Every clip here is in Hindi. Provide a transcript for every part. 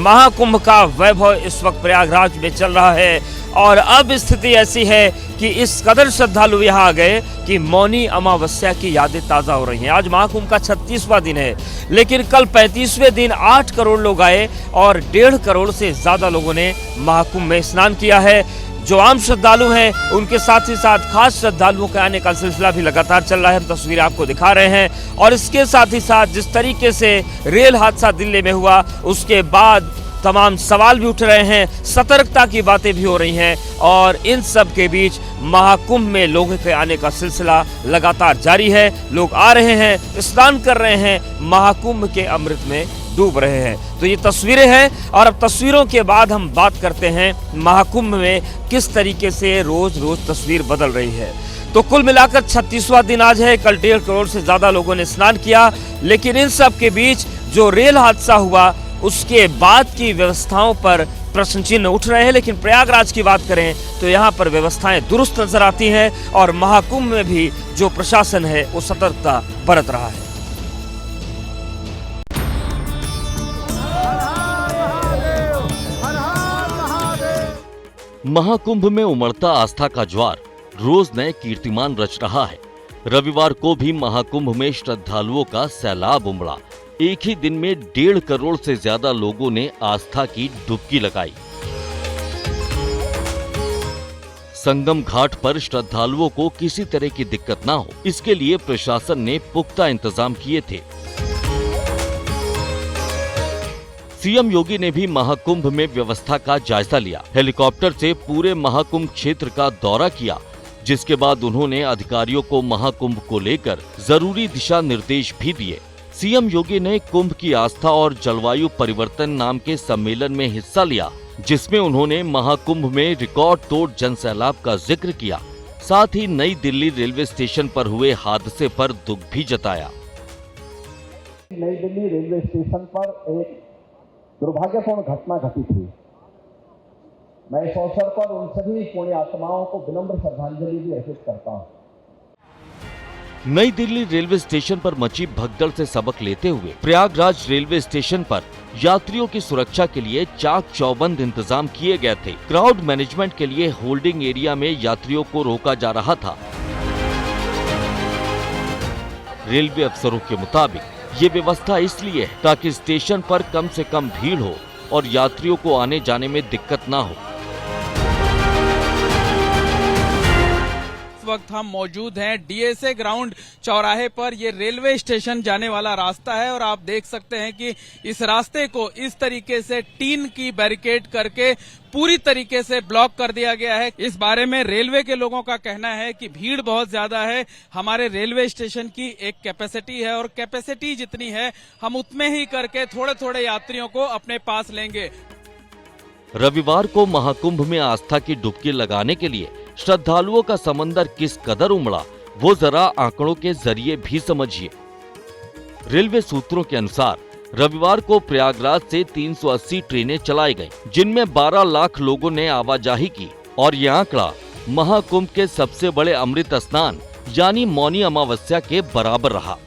महाकुंभ का वैभव इस वक्त प्रयागराज में चल रहा है और अब स्थिति ऐसी है कि इस कदर श्रद्धालु यहाँ आ गए कि मौनी अमावस्या की यादें ताज़ा हो रही हैं। आज महाकुंभ का 36वां दिन है, लेकिन कल 35वें दिन 8 करोड़ लोग आए और 1.5 करोड़ से ज़्यादा लोगों ने महाकुंभ में स्नान किया है। जो आम श्रद्धालु हैं उनके साथ ही साथ खास श्रद्धालुओं के आने का सिलसिला भी लगातार चल रहा है। हम तस्वीरें आपको दिखा रहे हैं और इसके साथ ही साथ जिस तरीके से रेल हादसा दिल्ली में हुआ उसके बाद तमाम सवाल भी उठ रहे हैं, सतर्कता की बातें भी हो रही हैं और इन सब के बीच महाकुंभ में लोगों के आने का सिलसिला लगातार जारी है। लोग आ रहे हैं, स्नान कर रहे हैं, महाकुंभ के अमृत में डूब रहे हैं। तो ये तस्वीरें हैं और अब तस्वीरों के बाद हम बात करते हैं महाकुंभ में किस तरीके से रोज रोज तस्वीर बदल रही है। तो कुल मिलाकर 36वां दिन आज है। कल 1.5 करोड़ से ज्यादा लोगों ने स्नान किया, लेकिन इन सब के बीच जो रेल हादसा हुआ उसके बाद की व्यवस्थाओं पर प्रश्न चिन्ह उठ रहे हैं। लेकिन प्रयागराज की बात करें तो यहाँ पर व्यवस्थाएं दुरुस्त नजर आती हैं और महाकुंभ में भी जो प्रशासन है वो सतर्कता बरत रहा है। महाकुंभ में उमड़ता आस्था का ज्वार रोज नए कीर्तिमान रच रहा है। रविवार को भी महाकुंभ में श्रद्धालुओं का सैलाब उमड़ा। एक ही दिन में 1.5 करोड़ से ज्यादा लोगों ने आस्था की डुबकी लगाई। संगम घाट पर श्रद्धालुओं को किसी तरह की दिक्कत न हो, इसके लिए प्रशासन ने पुख्ता इंतजाम किए थे। सीएम योगी ने भी महाकुंभ में व्यवस्था का जायजा लिया। हेलीकॉप्टर से पूरे महाकुंभ क्षेत्र का दौरा किया, जिसके बाद उन्होंने अधिकारियों को महाकुंभ को लेकर जरूरी दिशा निर्देश भी दिए। सीएम योगी ने कुंभ की आस्था और जलवायु परिवर्तन नाम के सम्मेलन में हिस्सा लिया, जिसमें उन्होंने महाकुंभ में रिकॉर्ड तोड़ जनसैलाब का जिक्र किया। साथ ही नई दिल्ली रेलवे स्टेशन पर हुए हादसे पर दुख भी जताया। नई दिल्ली रेलवे स्टेशन पर एक दुर्भाग्यपूर्ण घटना घटी थी। मैं इस अवसर पर उन सभी पुण्य आत्माओं को विनम्र श्रद्धांजलि भी अर्पित करता हूँ। नई दिल्ली रेलवे स्टेशन पर मची भगदड़ से सबक लेते हुए प्रयागराज रेलवे स्टेशन पर यात्रियों की सुरक्षा के लिए चाक चौबंद इंतजाम किए गए थे। क्राउड मैनेजमेंट के लिए होल्डिंग एरिया में यात्रियों को रोका जा रहा था। रेलवे अफसरों के मुताबिक ये व्यवस्था इसलिए है ताकि स्टेशन पर कम से कम भीड़ हो और यात्रियों को आने जाने में दिक्कत ना हो। वक्त हम मौजूद हैं डीएसए ग्राउंड चौराहे पर। ये रेलवे स्टेशन जाने वाला रास्ता है और आप देख सकते हैं कि इस रास्ते को इस तरीके से टीन की बैरिकेड करके पूरी तरीके से ब्लॉक कर दिया गया है। इस बारे में रेलवे के लोगों का कहना है कि भीड़ बहुत ज्यादा है। हमारे रेलवे स्टेशन की एक कैपेसिटी है और कैपेसिटी जितनी है हम उतने ही करके थोड़े थोड़े यात्रियों को अपने पास लेंगे। रविवार को महाकुंभ में आस्था की डुबकी लगाने के लिए श्रद्धालुओं का समंदर किस कदर उमड़ा, वो जरा आंकड़ों के जरिए भी समझिए। रेलवे सूत्रों के अनुसार रविवार को प्रयागराज से 380 ट्रेनें चलाई गईं, जिनमें 12 लाख लोगों ने आवाजाही की और ये आंकड़ा महाकुंभ के सबसे बड़े अमृत स्नान यानी मौनी अमावस्या के बराबर रहा।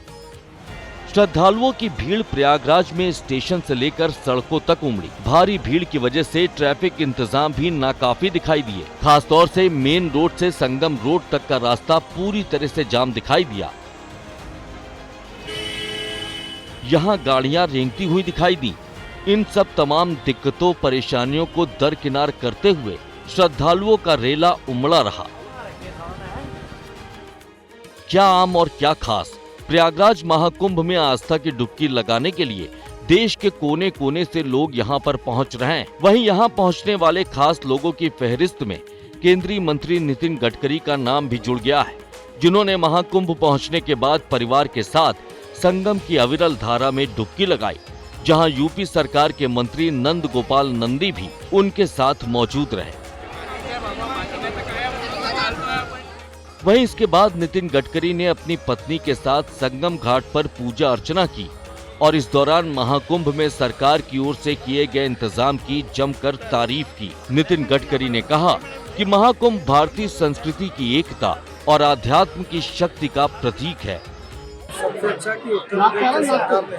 श्रद्धालुओं की भीड़ प्रयागराज में स्टेशन से लेकर सड़कों तक उमड़ी। भारी भीड़ की वजह से ट्रैफिक इंतजाम भी नाकाफी दिखाई दिए। खासतौर से मेन रोड से संगम रोड तक का रास्ता पूरी तरह से जाम दिखाई दिया। यहाँ गाड़ियां रेंगती हुई दिखाई दी। इन सब तमाम दिक्कतों परेशानियों को दरकिनार करते हुए श्रद्धालुओं का रेला उमड़ा रहा। क्या आम और क्या खास, प्रयागराज महाकुंभ में आस्था की डुबकी लगाने के लिए देश के कोने कोने से लोग यहां पर पहुंच रहे हैं। वहीं यहां पहुंचने वाले खास लोगों की फहरिस्त में केंद्रीय मंत्री नितिन गडकरी का नाम भी जुड़ गया है, जिन्होंने महाकुंभ पहुंचने के बाद परिवार के साथ संगम की अविरल धारा में डुबकी लगाई, जहां यूपी सरकार के मंत्री नंद गोपाल नंदी भी उनके साथ मौजूद रहे। वहीं इसके बाद नितिन गडकरी ने अपनी पत्नी के साथ संगम घाट पर पूजा अर्चना की और इस दौरान महाकुंभ में सरकार की ओर से किए गए इंतजाम की जमकर तारीफ की। नितिन गडकरी ने कहा कि महाकुंभ भारतीय संस्कृति की एकता और आध्यात्म की शक्ति का प्रतीक है। सबसे अच्छा कि उत्तर प्रदेश की सरकार ने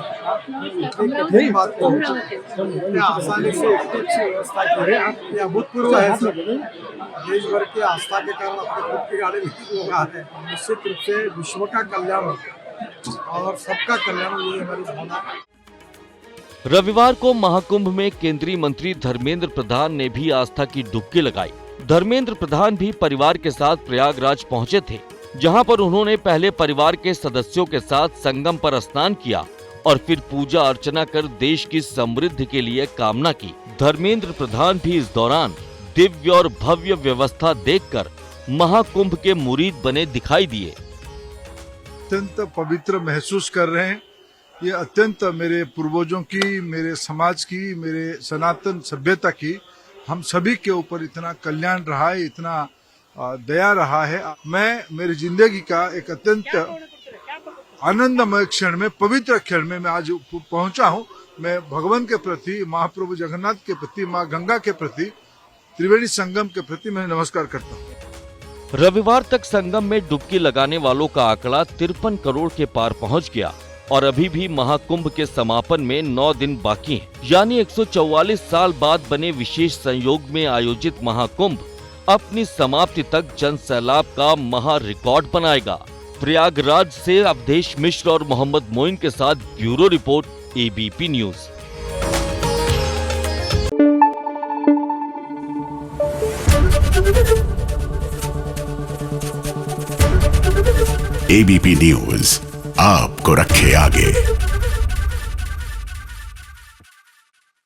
एक बात इतनी आसानी से इतनी अच्छी व्यवस्था की है, ये अभूतपूर्व है सर। देश भर की आस्था के कारण अपने खुद की गाड़ी में लोग आ रहे हैं। निश्चित रूप से विश्व का कल्याण और सबका कल्याण, ये हमारी भावना है। रविवार को महाकुंभ में केंद्रीय मंत्री धर्मेंद्र प्रधान ने भी आस्था की डुबकी लगाई। धर्मेंद्र प्रधान भी परिवार के साथ प्रयागराज पहुंचे थे, जहां पर उन्होंने पहले परिवार के सदस्यों के साथ संगम पर स्नान किया और फिर पूजा अर्चना कर देश की समृद्धि के लिए कामना की। धर्मेंद्र प्रधान भी इस दौरान दिव्य और भव्य व्यवस्था देखकर महाकुंभ के मुरीद बने दिखाई दिए। अत्यंत पवित्र महसूस कर रहे हैं। ये अत्यंत मेरे पूर्वजों की, मेरे समाज की, मेरे सनातन सभ्यता की, हम सभी के ऊपर इतना कल्याण रहा है, इतना दया रहा है। मैं मेरी जिंदगी का एक अत्यंत आनंदमय क्षण में, पवित्र क्षण में मैं आज पहुंचा हूं। मैं भगवान के प्रति, महाप्रभु जगन्नाथ के प्रति, माँ गंगा के प्रति, त्रिवेणी संगम के प्रति मैं नमस्कार करता हूं। रविवार तक संगम में डुबकी लगाने वालों का आंकड़ा 53 करोड़ के पार पहुंच गया और अभी भी महाकुंभ के समापन में 9 दिन बाकी हैं। यानी 144 साल बाद बने विशेष संयोग में आयोजित महाकुंभ अपनी समाप्ति तक जन सैलाब का महा रिकॉर्ड बनाएगा। प्रयागराज से अवधेश मिश्र और मोहम्मद मोइन के साथ bureau report, ABP news. ABP news आपको रखे आगे।